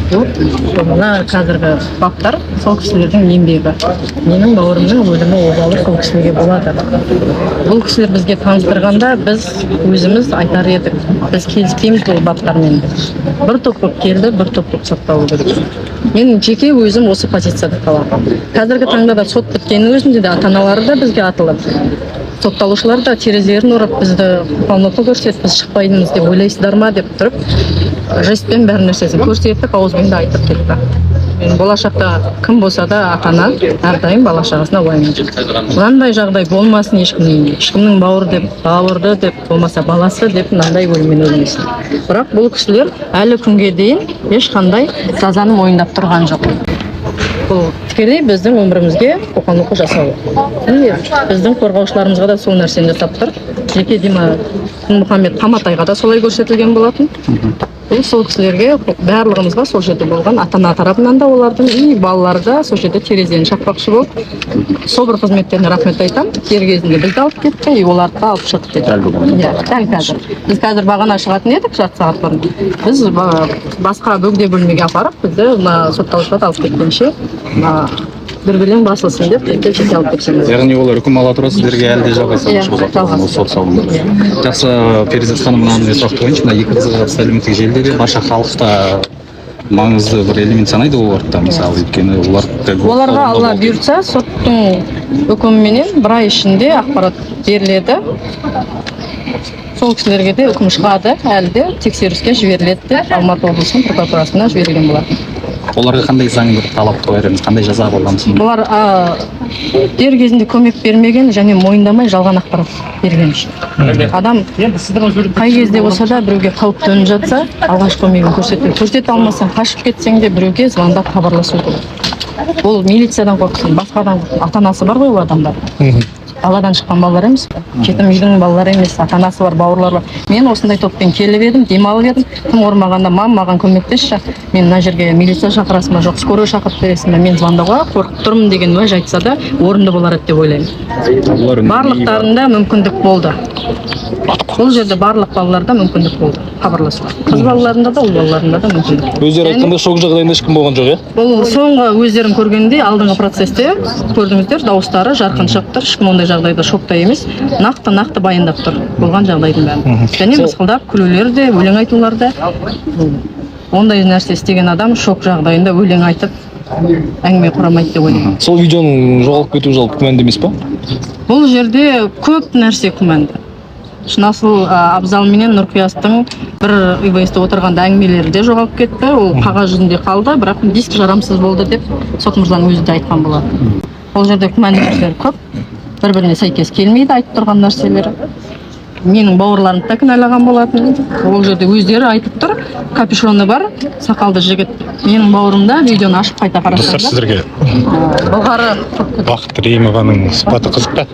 Мына қазіргі баптар сол кісілердің еңбегі. Менің бауырымның өлімі обалы сол кісілерге болады. Бұл кісілер бізге таныстырғанда біз өзіміз айтар едік. Біз келіспейміз бұл баптармен. Бір топ болып келді, бір топ болып сотталу керек. Мен жеке өзім осы позицияда қаламын. Қазіргі таңда да сот біткеннің өзінде де ата-аналары да бізге атылады. Сотталушылар да терезелерін орап бізді полнота көрсетіп, біз шықпаймыз деп ойлайсыздар ма деп тұрып, жестпен бәрі нәрсесін көрсеттік, ауызбен де айтып кетті. Мен болашақта кім болса да ата-ана әрдайым бала-шағасына уайымдайды. Мынандай жағдай болмасын ешкімнің бауырды деп, болмаса баласы деп мынандай өліммен өлмесін. Бірақ бұл кісілер әлі күнге дейін ешқандай жазаны мойындап тұрған жоқ. Бұл тікелей біздің өмірімізге қоқан-лоққы жасау. Біздің қорғаушыларымызға да сол нәрсені жасап тұр. Жеке Дима Мұхаммед Қаматайға да солай көрсетілген болатын. Бұл сол кісілерге барлығымызға сол жерде болған ата-ана тарапынан да олардың и балалары да сол жерде терезені шақпақшы болып, собор қызметтеріне рахмет айтамын. Дер кезінде бізді алып кетті, и оларды да алып шығып кетті. Дәл қазір. Біз қазір бағана шығатын едік, жарты сағат бұрын. Біз басқа бөгде бөлмеге апарып, бізді сотталушыларды алып кеткенше бір-бірден басылсын деп жеке алып кетеміз. Яғни олар үкім ала тұра сіздерге әлі де жалғасады сот салымы. Жақсы, Перизат ханым, мынандай сұрақ қойыңызшы, мына екі қызға қатысты әлеуметтік желіде де барша халықта маңызды бір элемент санайды оларды, мысалы, өйткені оларға Алла бұйыртса, соттың үкіміменен бір ай ішінде ақпарат беріледі. Сол кісілерге де үкім шығады, әлі де тексеріске жіберіледі де Алматы облысының прокуратурасына жіберілген болады. Оларға қандай заңды талап қоярыңыз, қандай жаза қолдансын? Олар дер кезінде көмек бермеген және мойындамай жалған ақпарат берген үшін. Адам қай кезде болса да біреуге қауіп төніп жатса, алғашқы көмегін көрсете алмасаң, қашып кетсең де біреуге звондап хабарласу керек. Ол милициядан қорықсын, басқадан ата-анасы бар ғой ол адамдар. Даладан шыққан балалар емес, жетім үйдің балалары емес, ата-анасы бар, бауырлары бар. Мен осындай топпен келіп едім, демалып едім. Тым ормағанда маған көмектесші. Мен мына жерге милиция шақырасың ба, жоқ скорый шақырып бересің ба, мен звондауға қорқып тұрмын деген уәж айтса да орынды болар еді деп ойлаймын. Барлықтарында мүмкіндік болды. Бұл жерде барлық балаларда мүмкіндік болды хабарласуға. Қыз балаларында да, ұл балаларында да мүмкіндік. Өздері айтқанда шок жағдайында ешкім болған жоқ, Бұл соңғы өздерін көргенде алдыңғы процесте көрдіңіздер, дауыстары жарқын шығып тұр, ешкім ондай жағдайда шокта емес, нақты баяндап тұр болған жағдайдың бәрін. Және мысқылдап күлулер де, өлең айтулар да. Ондай нәрсе істеген адам шок жағдайында өлең айтып әңгіме құрамайды деп ойлаймын. Сол видеоның жоғалып кетуі жалпы күмәнді емес па? Бұл жерде көп нәрсе күмәнді. Шынасыл Абзал менен Нұрқиястың бір ИВС-те отырғанда әңгімелері де жоғалып кетті. Ол қағаз жүзінде қалды, бірақ диск жарамсыз болды деп сот мырзаның өзі де айтқан болады. Ол жерде күмәнді нәрселер көп, бір-біріне сәйкес келмейді айтып тұрған нәрселері. Менің бауырларымды да кінәлаған болатын. Ол жерде өздері айтып тұр, капюшоны бар, сақалды жігіт. Менің бауырымда видеоны ашып қайта қарасаңыздар. Достар, сіздерге Былғары Бақыт Рейімованың сұхбаты қызық та.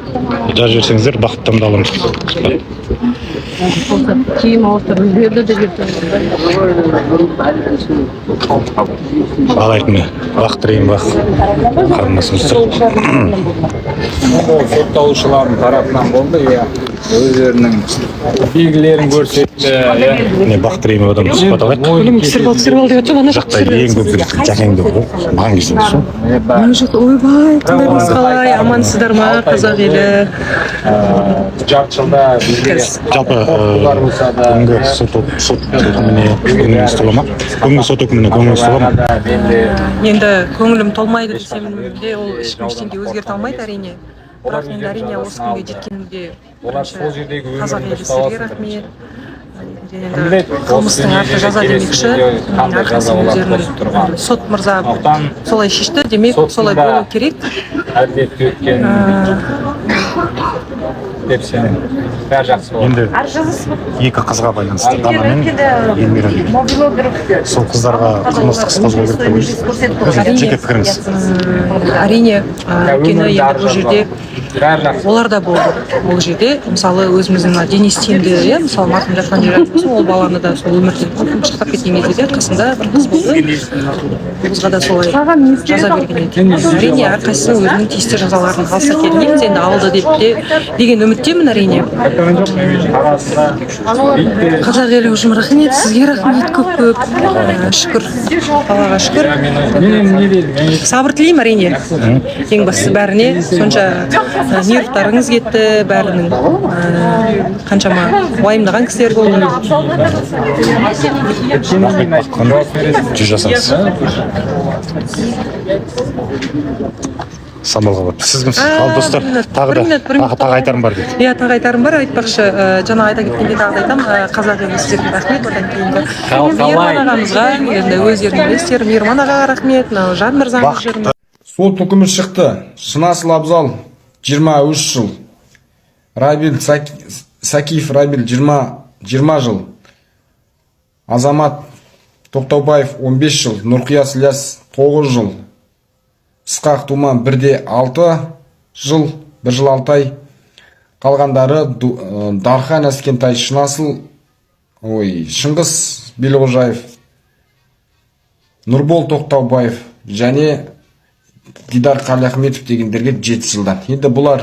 Жазып жіберсеңіздер, Бақыт Таңдалым сұхбат. Киім ауыстырып үлгерді деп Алайық міне, Бақыт Рейімова қарындасымыз. Сотталушылардың тарапынан болды, өздерінің белгілерін көрсетті. Міне Бақыт Рейімовадан сұхбат алайық. Түсіріп деп жатыр ғана. Жақта ең көп жәкеңді маған кезден сол. Ойбай, қалайсыз қалай, амансыздар ма, қазақ елі? Жарты жылда бізге Жалпы бүгінгі сот үкіміне көңіліңіз тола ма? Бүгінгі сот үкіміне көңіліңіз тола ма? Енді көңілім толмайды десем де, ол ешкім ештеңе өзгерте алмайды әрине. Бірақ енді әрине осы күнге жеткенімде бірінші қазақ елі сіздерге рахмет. Енді қылмыстың аты жаза демекші, әрқайсысы өздерінің сот мырза солай шешті, демек солай болу керек. әділетті өткен деп сенемін. Бәрі жақсы болады. Енді екі қызға байланысты Дана мен Эльмира. Сол қыздарға қылмыстық іс қозғау керек деп ойлайсыз. Жеке пікіріңіз. Әрине, өйткені енді бұл жерде олар да болды. Ол жерде мысалы өзіміздің Денис Тенді, мысалы марқұм жатқан жер айтып ол баланы да сол өмірден шықтап кеткен кезде де қасында бір қыз болды. Қызға да солай жаза берген еді. Әрине, әрқайсысы өзінің тиісті жазаларын алса екен. Енді алды деген үміттемін әрине. айтқан жоқ арасында қазақ елі үшін рахмет, сізге рахмет көп. Шүкір, Аллаға шүкір. мен не деймін, Сабыр тілеймін әрине. Ең бастысы бәріне. Сонша нервтарыңыз кетті, бәрінің қаншама уайымдаған кісілер болды. Жүз жасаңыз. Самалға барып. Сіз кімсіз? Ал достар, тағы айтарым бар дейді. Иә, тағы айтарым бар, айтпақшы, жаңа айта кеткенде тағы да айтамын, қазақ елі сіздерге рахмет, одан кейінгі Мейірман ағамызға, енді өздерің білесіздер, Мейірман ағаға рахмет, мынау Жан мырзамыз жүр. Сот үкімі шықты. Шынасыл Абзал 23 жыл. Рабил Сакиев Рабил 20 жыл. Азамат Тоқтаубаев 15 жыл. Нұрқияс Ілияс 9 жыл. Ысқақ Туман 1,6 жыл, 1 жыл 6 ай. Қалғандары Дархан Әскентай, Шыңғыс Белғожаев, Нұрбол Тоқтаубаев және Дидар Қалиахметов дегендерге 7 жылдан. Енді бұлар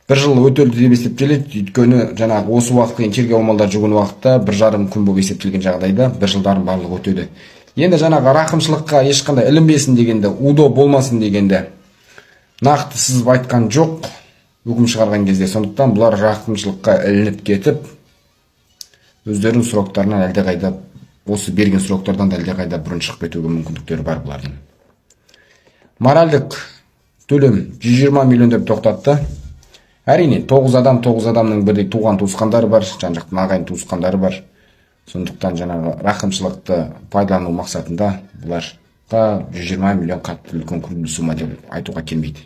1 жыл өтелді деп есептеледі. Өйткені жаңағы осы уақытқа тергеу амалдары жүрген уақытта 1,5 күн болып есептелген жағдайда 1 жылдардың барлығы өтеді. Енді жаңағы рақымшылыққа ешқандай ілінбесін дегенде, удо болмасын дегенде нақты сіз айтқан жоқ үкім шығарған кезде. Сондықтан бұлар рақымшылыққа ілініп кетіп, өздерінің сұрақтарынан әлдеқайда, осы берген сұрақтардан әлдеқайда бұрын шығып кетуге мүмкіндіктері бар бұлардың. Моральдық төлем 120 миллион деп тоқтатты. Әрине 9 адамның бірдей туған туысқандары бар, жан-жақтың ағайын туысқандары бар. Сондықтан жаңағы рақымшылықты пайдалану мақсатында бұларға 120 миллион қатты үлкен күрделі сума деп айтуға келмейді.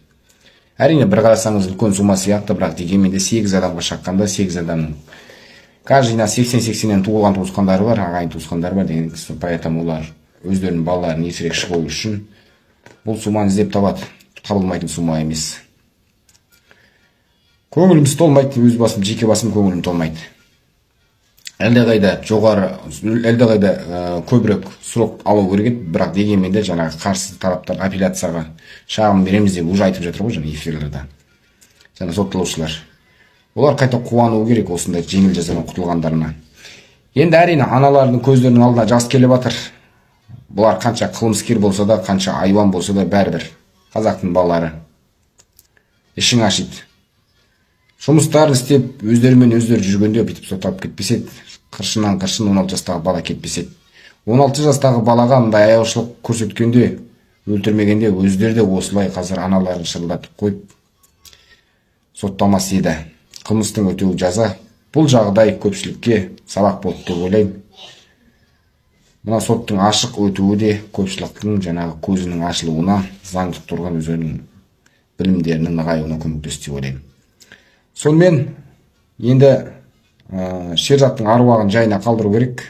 Әрине бір қарасаңыз үлкен сума сияқты, бірақ дегенмен де 8 адамға шаққанда 8 адамның каждыйына 80-80-нен туылған туысқандары бар, ағайын туысқандары бар деген кісі. Поэтому олар өздерінің балаларын ертерек шығу үшін бұл суманы іздеп табады. Табылмайтын сума емес. Көңіліміз толмайды, өз басым, жеке басым көңілім толмайды. Әлдеқайда жоғары, әлдеқайда көбірек сұрақ алу керек еді, бірақ дегенмен де жаңағы қарсы тараптар апелляцияға шағым береміз деп уже айтып жатыр ғой жаңа эфирлерде. Жаңа сотталушылар. Олар қайта қуануы керек осындай жеңіл жазадан құтылғандарына. Енді әрине аналардың көздерінің алдына жас келіп жатыр. Бұлар қанша қылмыскер болса да, қанша айуан болса да бәрібір қазақтың балалары. Ішің ашиды. Жұмыстарын істеп, өздерімен өздері жүргенде бүйтіп сотталып кетпеседі. Қыршыннан қыршын 16 жастағы бала кетпеседі. 16 жастағы балаға мындай аяушылық көрсеткенде, өлтірмегенде өздері де осылай қазір аналарын шырылдатып қойып соттамас еді. Қылмыстың өтеуі жаза. Бұл жағдай көпшілікке сабақ болды деп ойлаймын. Мына соттың ашық өтуі де көпшіліктің жаңағы көзінің ашылуына, заңдық тұрған өздерінің білімдерінің нығаюына көмектесті деп ойлаймын. Сонымен енді Шерзаттың аруағын жайына қалдыру керек.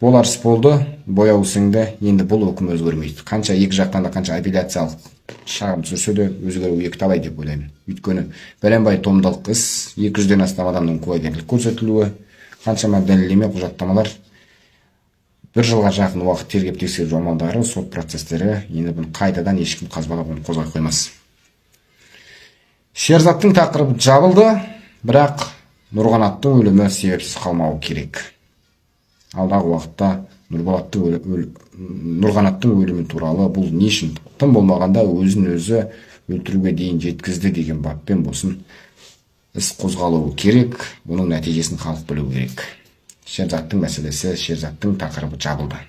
Болар іс болды, бояу сіңді, енді бұл үкім өзгермейді. Қанша екі жақтан да қанша апелляциялық шағым түсірсе де өзгеруі екіталай деп ойлаймын. Өйткені бәленбай томдық іс, 200-ден астам адамның куәгерлік көрсетілуі, қаншама дәлелдеме құжаттамалар, 1 жылға жақын уақыт тергеп тексеру амалдары, сот процестері, енді бұны қайтадан ешкім қазбалап оны қозғай қоймас. Шерзаттың тақырыбы жабылды, бірақ Нұрғанаттың өлімі себепсіз қалмауы керек. Алдағы уақытта Нұрғанаттың өлімі туралы бұл не үшін тым болмағанда өзін өзі өлтіруге дейін жеткізді деген баппен болсын іс қозғалуы керек, оның нәтижесін халық білуі керек. Шерзаттың мәселесі, Шерзаттың тақырыбы жабылды.